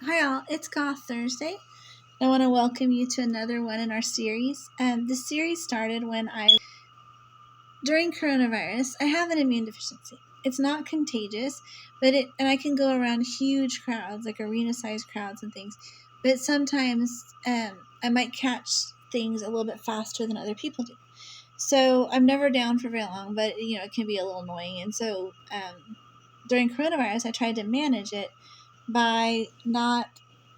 Hi all, it's Goth Thursday. I want to welcome you to another one in our series. This series started during coronavirus, I have an immune deficiency. It's not contagious, and I can go around huge crowds, like arena-sized crowds and things. But sometimes I might catch things a little bit faster than other people do. So I'm never down for very long, but it can be a little annoying. And so during coronavirus, I tried to manage it by not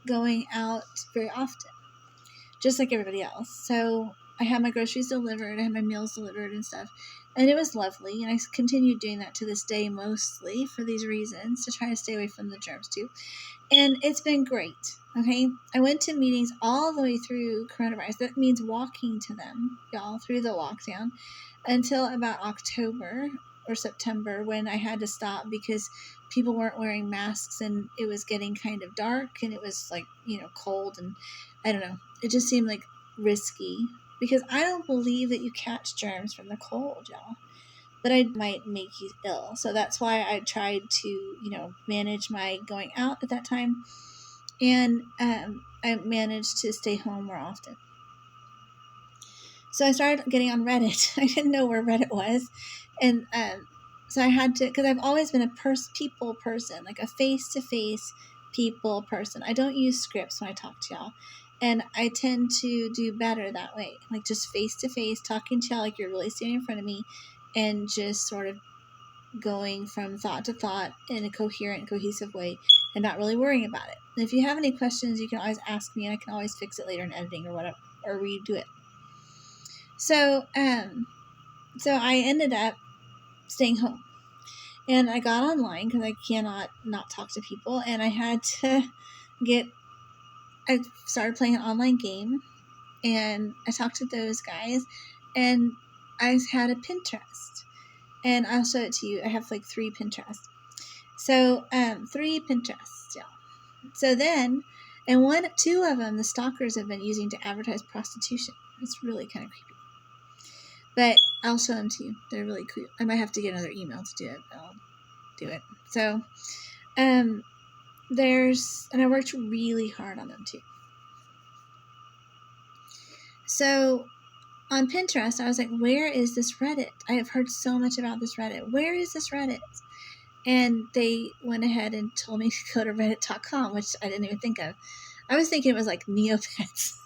going out very often, just like everybody else. So I had my groceries delivered, I had my meals delivered and stuff, and it was lovely. And I continued doing that to this day, mostly for these reasons, to try to stay away from the germs too. And it's been great. Okay, I went to meetings all the way through coronavirus. That means walking to them, y'all, through the lockdown until about October or September, when I had to stop because people weren't wearing masks and it was getting kind of dark and it was like, cold, and I don't know. It just seemed like risky because I don't believe that you catch germs from the cold, y'all. But I might make you ill. So that's why I tried to, manage my going out at that time. And I managed to stay home more often. So I started getting on Reddit. I didn't know where Reddit was. And so I had to, because I've always been a people person, like a face-to-face people person. I don't use scripts when I talk to y'all. And I tend to do better that way. Like just face-to-face, talking to y'all like you're really standing in front of me and just sort of going from thought to thought in a coherent, cohesive way and not really worrying about it. And if you have any questions, you can always ask me and I can always fix it later in editing or whatever, or redo it. So I ended up staying home. And I got online because I cannot not talk to people. And I had to I started playing an online game. And I talked to those guys. And I had a Pinterest. And I'll show it to you. I have like 3 Pinterests. So 3 Pinterests, y'all. So then, and 2 of them, the stalkers have been using to advertise prostitution. It's really kind of creepy. But I'll show them to you. They're really cool. I might have to get another email to do it, but I'll do it. So, and I worked really hard on them too. So, on Pinterest, I was like, where is this Reddit? I have heard so much about this Reddit. Where is this Reddit? And they went ahead and told me to go to reddit.com, which I didn't even think of. I was thinking it was like Neopets.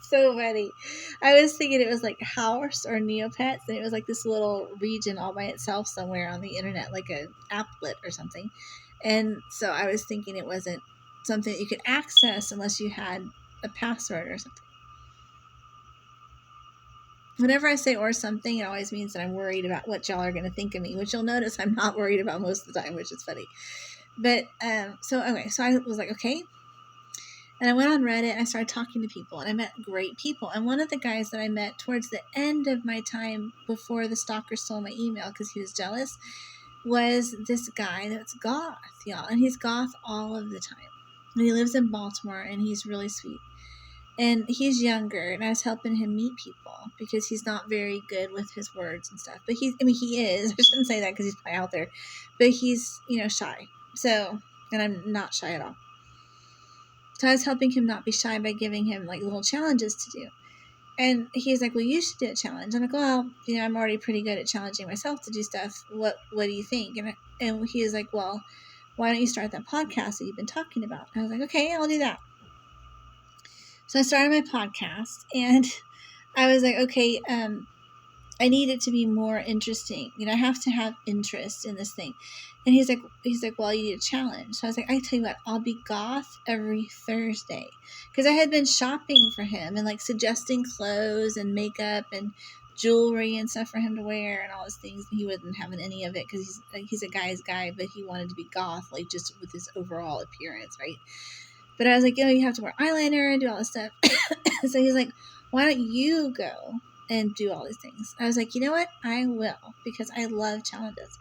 So funny. I was thinking it was like House or Neopets, and it was like this little region all by itself somewhere on the internet, like an applet or something. And so I was thinking it wasn't something that you could access unless you had a password or something. Whenever I say or something, it always means that I'm worried about what y'all are going to think of me, which you'll notice I'm not worried about most of the time, which is funny. But so I was like, okay. And I went on Reddit and I started talking to people and I met great people. And one of the guys that I met towards the end of my time before the stalker stole my email because he was jealous was this guy that's Goth, y'all. And he's Goth all of the time. And he lives in Baltimore and he's really sweet. And he's younger and I was helping him meet people because he's not very good with his words and stuff. But he is. I shouldn't say that because he's probably out there. But he's, shy. So, and I'm not shy at all. So I was helping him not be shy by giving him like little challenges to do. And he's like, well, you should do a challenge. I'm like, well, I'm already pretty good at challenging myself to do stuff. What do you think? And he was like, well, why don't you start that podcast that you've been talking about? And I was like, okay, I'll do that. So I started my podcast and I was like, okay, I need it to be more interesting. I have to have interest in this thing. And he's like, well, you need a challenge. So I was like, I tell you what, I'll be Goth every Thursday. Because I had been shopping for him and like suggesting clothes and makeup and jewelry and stuff for him to wear and all those things. And he wasn't having any of it because he's a guy's guy, but he wanted to be Goth, like just with his overall appearance, right? But I was like, you have to wear eyeliner and do all this stuff. So he's like, why don't you go and do all these things? I was like, you know what? I will, because I love challenges.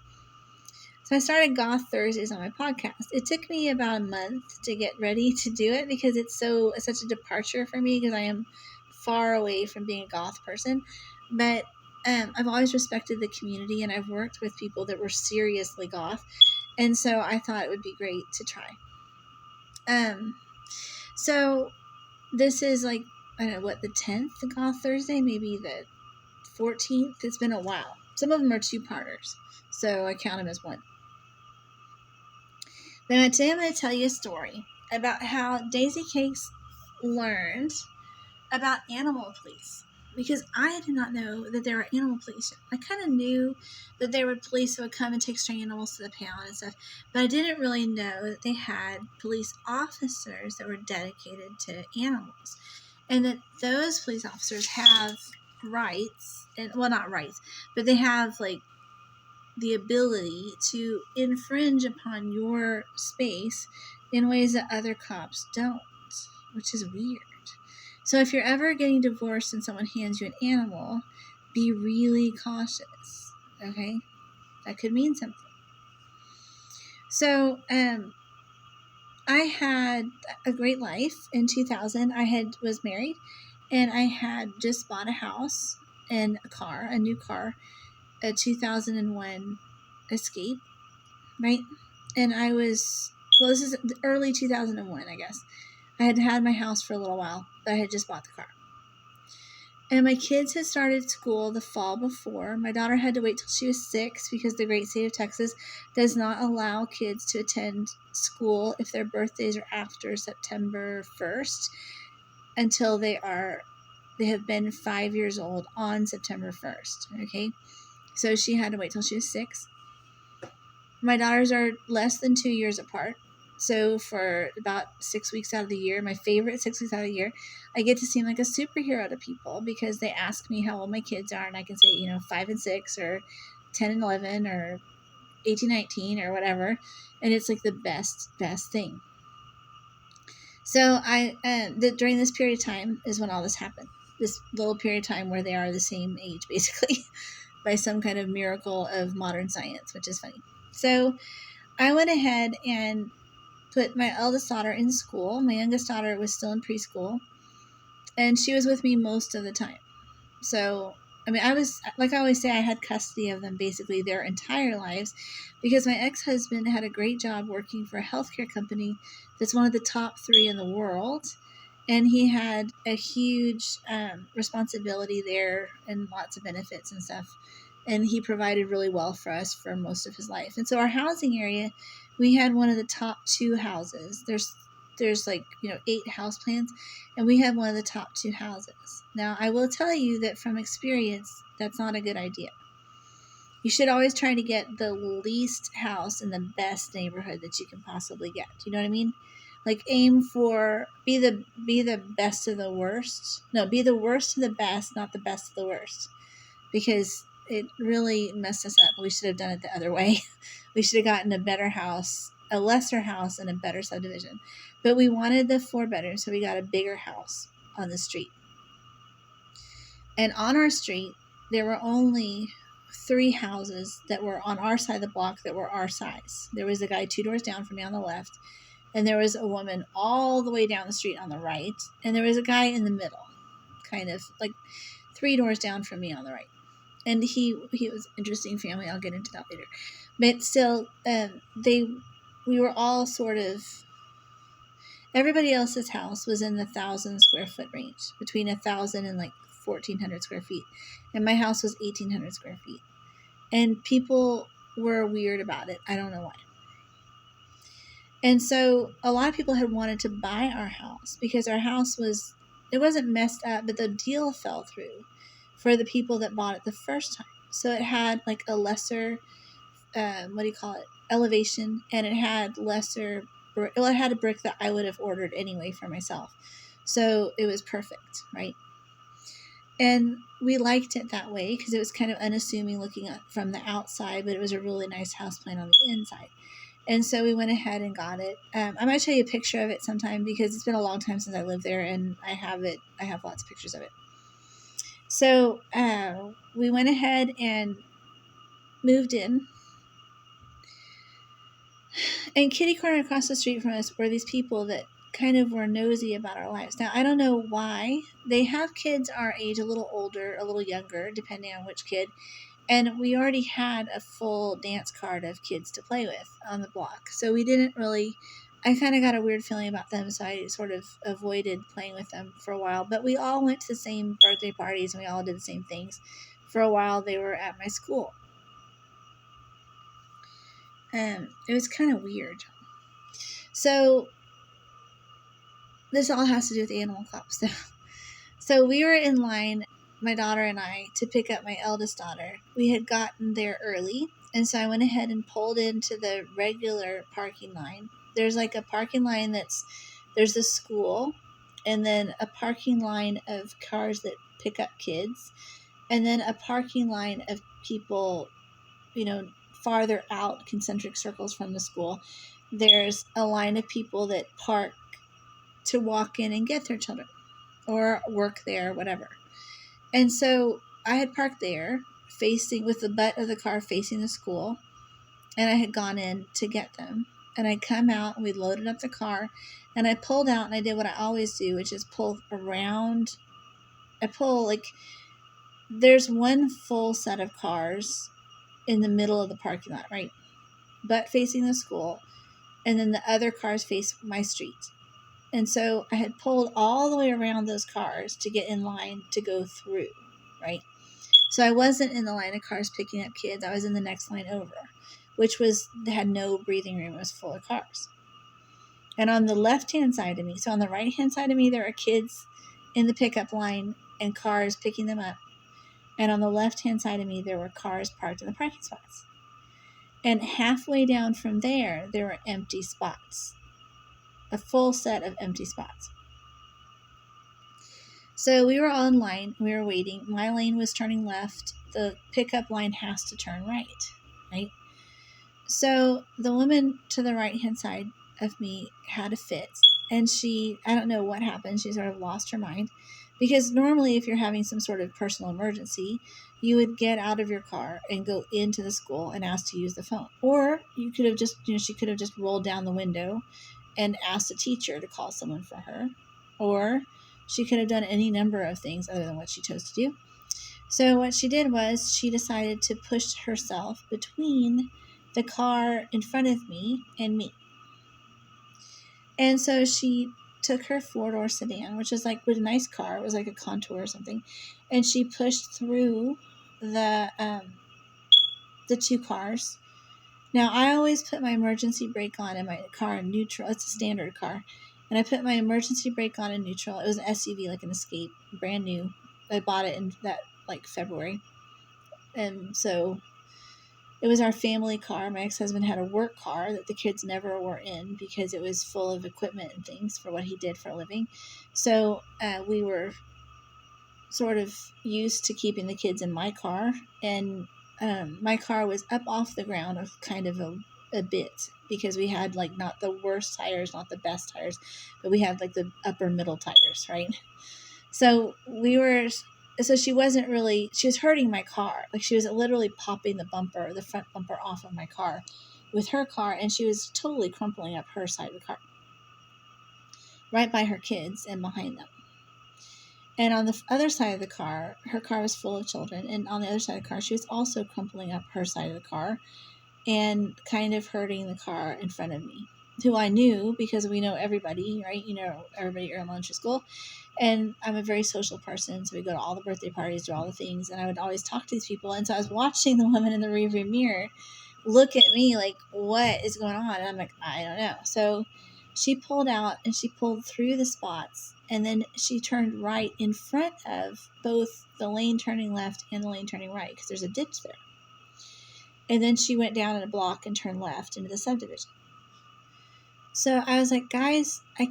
So I started Goth Thursdays on my podcast. It took me about a month to get ready to do it because it's such a departure for me because I am far away from being a Goth person. But I've always respected the community and I've worked with people that were seriously Goth. And so I thought it would be great to try. So this is like, I don't know, what, the 10th Goth Thursday? Maybe the 14th? It's been a while. Some of them are two-parters, so I count them as one. But today I'm going to tell you a story about how Daisycakes learned about animal police. Because I did not know that there were animal police. I kind of knew that there were police who would come and take stray animals to the pound and stuff, but I didn't really know that they had police officers that were dedicated to animals, and that those police officers have rights, and well, not rights, but they have like the ability to infringe upon your space in ways that other cops don't, which is weird. So if you're ever getting divorced and someone hands you an animal, be really cautious, okay? That could mean something. So I had a great life in 2000. I was married, and I had just bought a house and a car, a new car, a 2001 Escape, right? And this is early 2001, I guess. I had had my house for a little while, but I had just bought the car. And my kids had started school the fall before. My daughter had to wait till she was 6 because the great state of Texas does not allow kids to attend school if their birthdays are after September 1st until they have been 5 years old on September 1st, okay? So she had to wait till she was 6. My daughters are less than 2 years apart. So for about 6 weeks out of the year, my favorite 6 weeks out of the year, I get to seem like a superhero to people because they ask me how old my kids are, and I can say, 5 and 6 or 10 and 11 or 18, 19 or whatever. And it's like the best thing. So during this period of time is when all this happened. This little period of time where they are the same age, basically, by some kind of miracle of modern science, which is funny. So I went ahead and put my eldest daughter in school. My youngest daughter was still in preschool, and she was with me most of the time. So, I was, like I always say, I had custody of them basically their entire lives because my ex-husband had a great job working for a healthcare company that's one of the top 3 in the world, and he had a huge responsibility there and lots of benefits and stuff, and he provided really well for us for most of his life. And so our housing area, we had one of the top 2 houses. There's like 8 house plans, and we had one of the top 2 houses. Now I will tell you that from experience, that's not a good idea. You should always try to get the least house in the best neighborhood that you can possibly get. You know what I mean? Like aim for be the best of the worst. No, be the worst of the best, not the best of the worst, because it really messed us up. We should have done it the other way. We should have gotten a better house, a lesser house, and a better subdivision. But we wanted the 4 bedrooms, so we got a bigger house on the street. And on our street, there were only 3 houses that were on our side of the block that were our size. There was a guy 2 doors down from me on the left, and there was a woman all the way down the street on the right, and there was a guy in the middle, kind of like 3 doors down from me on the right. And he was an interesting family. I'll get into that later. But still, we were all sort of, everybody else's house was in the 1,000 square foot range, between 1,000 and like 1,400 square feet. And my house was 1,800 square feet. And people were weird about it. I don't know why. And so a lot of people had wanted to buy our house because our house it wasn't messed up, but the deal fell through for the people that bought it the first time. So it had like a lesser, elevation, and it had it had a brick that I would have ordered anyway for myself. So it was perfect, right? And we liked it that way because it was kind of unassuming looking from the outside, but it was a really nice house plan on the inside. And so we went ahead and got it. I might show you a picture of it sometime because it's been a long time since I lived there, and I have lots of pictures of it. So we went ahead and moved in. And kitty corner across the street from us were these people that kind of were nosy about our lives. Now, I don't know why. They have kids our age, a little older, a little younger, depending on which kid. And we already had a full dance card of kids to play with on the block. So we didn't really I kind of got a weird feeling about them, so I sort of avoided playing with them for a while. But we all went to the same birthday parties and we all did the same things. For a while, they were at my school. It was kind of weird. So this all has to do with Animal Club. So we were in line, my daughter and I, to pick up my eldest daughter. We had gotten there early, and so I went ahead and pulled into the regular parking line. There's like a parking line there's a school, and then a parking line of cars that pick up kids, and then a parking line of people, farther out, concentric circles from the school. There's a line of people that park to walk in and get their children or work there, whatever. And so I had parked there, facing with the butt of the car facing the school, and I had gone in to get them. And I come out and we loaded up the car, and I pulled out and I did what I always do, which is pull around. There's one full set of cars in the middle of the parking lot, right? Butt facing the school, and then the other cars face my street. And so I had pulled all the way around those cars to get in line to go through, right? So I wasn't in the line of cars picking up kids. I was in the next line over, which had no breathing room. It was full of cars. And on the left-hand side of me, so on the right-hand side of me, there are kids in the pickup line and cars picking them up. And on the left-hand side of me, there were cars parked in the parking spots. And halfway down from there were empty spots. A full set of empty spots. So we were all in line. We were waiting. My lane was turning left. The pickup line has to turn right? So the woman to the right-hand side of me had a fit. And I don't know what happened. She sort of lost her mind. Because normally if you're having some sort of personal emergency, you would get out of your car and go into the school and ask to use the phone. Or you could have just, she could have just rolled down the window and asked a teacher to call someone for her. Or she could have done any number of things other than what she chose to do. So what she did was she decided to push herself between the car in front of me and me. And so she took her four-door sedan, which was like a nice car. It was like a Contour or something. And she pushed through the two cars. Now, I always put my emergency brake on in my car in neutral. It's a standard car. And I put my emergency brake on in neutral. It was an SUV, like an Escape, brand new. I bought it in that, February. And so it was our family car. My ex-husband had a work car that the kids never were in because it was full of equipment and things for what he did for a living. So we were sort of used to keeping the kids in my car. And my car was up off the ground kind of a bit because we had not the worst tires, not the best tires, but we had the upper middle tires, right? So she wasn't really, she was hurting my car. She was literally popping the front bumper off of my car with her car, and she was totally crumpling up her side of the car right by her kids and behind them. And on the other side of the car, her car was full of children. And on the other side of the car, she was also crumpling up her side of the car and kind of hurting the car in front of me, who I knew because we know everybody, right? Everybody at elementary school. And I'm a very social person. So we go to all the birthday parties, do all the things. And I would always talk to these people. And so I was watching the woman in the rearview mirror look at me what is going on? And I'm like, I don't know. So she pulled out and she pulled through the spots. And then she turned right in front of both the lane turning left and the lane turning right because there's a ditch there. And then she went down in a block and turned left into the subdivision. So I was like, guys, I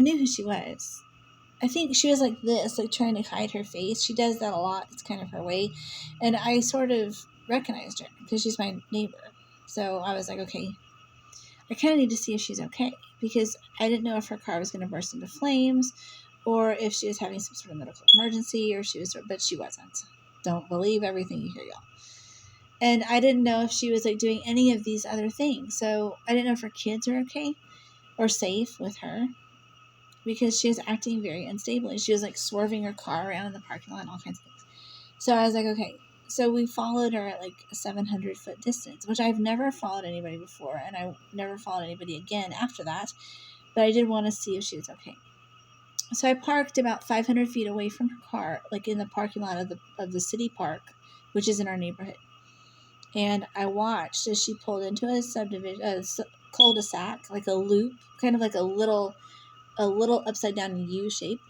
knew who she was. I think she was like this, trying to hide her face. She does that a lot. It's kind of her way. And I sort of recognized her because she's my neighbor. So I was like, okay, I kind of need to see if she's okay because I didn't know if her car was going to burst into flames or if she was having some sort of medical emergency but she wasn't. Don't believe everything you hear, y'all. And I didn't know if she was doing any of these other things. So I didn't know if her kids are okay or safe with her because she was acting very unstably. She was swerving her car around in the parking lot and all kinds of things. So I was like, okay, so we followed her at like a 700-foot distance, which I've never followed anybody before, and I never followed anybody again after that. But I did want to see if she was okay. So I parked about 500 feet away from her car, like in the parking lot of the city park, which is in our neighborhood. And I watched as she pulled into a cul-de-sac, like a loop, kind of like a little upside down U shape.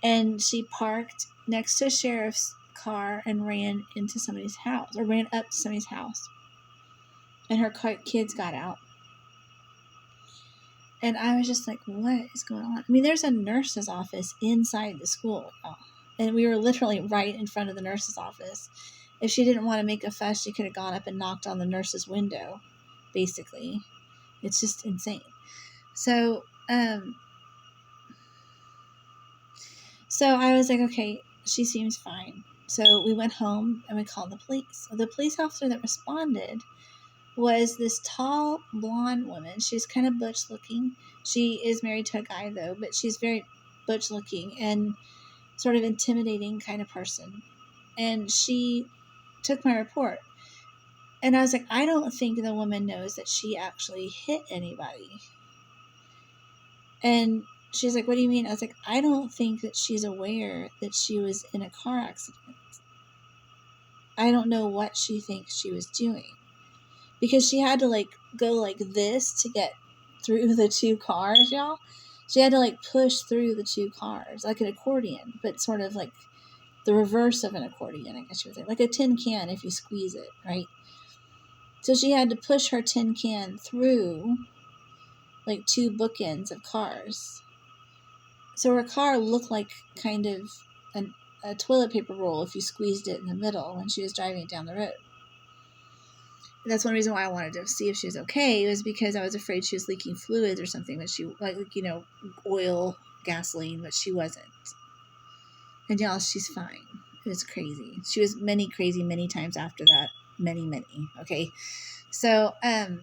And she parked next to a sheriff's car and ran into somebody's house, or ran up to somebody's house. And her kids got out. And I was just like, what is going on? I mean, there's a nurse's office inside the school, y'all. And we were literally right in front of the nurse's office. If she didn't want to make a fuss, she could have gone up and knocked on the nurse's window, basically. It's just insane. So I was like, okay, she seems fine. So we went home and we called the police. The police officer that responded was this tall, blonde woman. She's kind of butch looking. She is married to a guy, though, but she's very butch looking and sort of intimidating kind of person. And she took my report. And I was like, I don't think the woman knows that she actually hit anybody. And she's like, what do you mean? I was like, I don't think that she's aware that she was in a car accident. I don't know what she thinks she was doing. Because she had to, like, go like this to get through the two cars, y'all. She had to, like, push through the two cars, like an accordion, but sort of like the reverse of an accordion, I guess you would say. Like a tin can if you squeeze it, right? So she had to push her tin can through, like, two bookends of cars. So her car looked like kind of a toilet paper roll if you squeezed it in the middle when she was driving it down the road. That's one reason why I wanted to see if she was okay, was because I was afraid she was leaking fluids or something, but she, like, oil, gasoline, but she wasn't. And y'all, she's fine. It was crazy. She was many times after that. Many. Okay. So I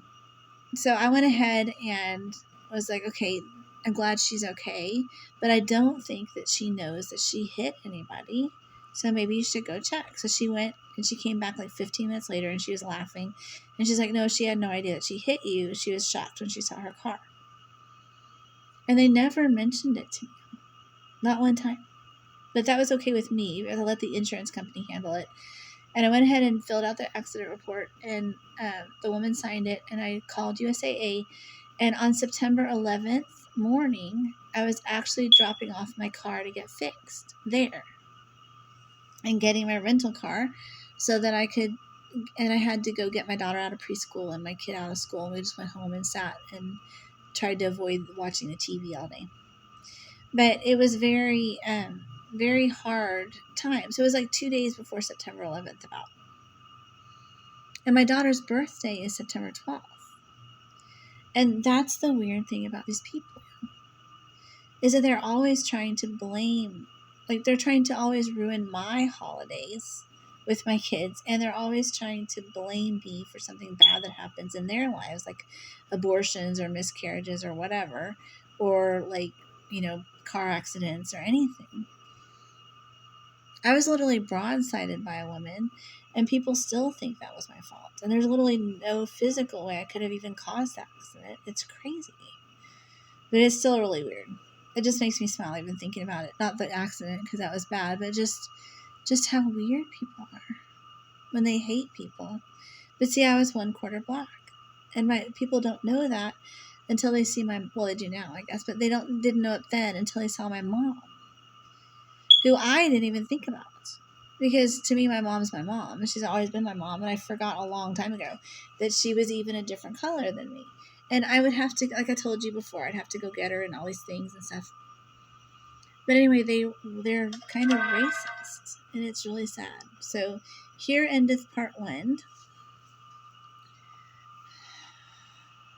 went ahead and was like, okay, I'm glad she's okay, but I don't think that she knows that she hit anybody. So maybe you should go check. So she went and she came back like 15 minutes later and she was laughing. And she's like, no, she had no idea that she hit you. She was shocked when she saw her car. And they never mentioned it to me. Not one time. But that was okay with me. I let the insurance company handle it. And I went ahead and filled out the accident report. And the woman signed it. And I called USAA. And on September 11th morning, I was actually dropping off my car to get fixed there. And getting my rental car so that I could, and I had to go get my daughter out of preschool and my kid out of school, and we just went home and sat and tried to avoid watching the TV all day. But it was very, very hard time. So it was like 2 days before September 11th about. And my daughter's birthday is September 12th. And that's the weird thing about these people, is that they're always trying to blame. Like, they're trying to always ruin my holidays with my kids, and they're always trying to blame me for something bad that happens in their lives, like abortions or miscarriages or whatever, or like, car accidents or anything. I was literally broadsided by a woman, and people still think that was my fault. And there's literally no physical way I could have even caused that accident. It's crazy. But it's still really weird. It just makes me smile even thinking about it. Not the accident, because that was bad, but just how weird people are when they hate people. But see, I was 1/4 black, and my people don't know that until they see well, they do now, I guess, but they didn't know it then until they saw my mom, who I didn't even think about, because to me, my mom's my mom, and she's always been my mom, and I forgot a long time ago that she was even a different color than me. And I would have to, like I told you before, I'd have to go get her and all these things and stuff. But anyway, they're kind of racist, and it's really sad. So here endeth part 1.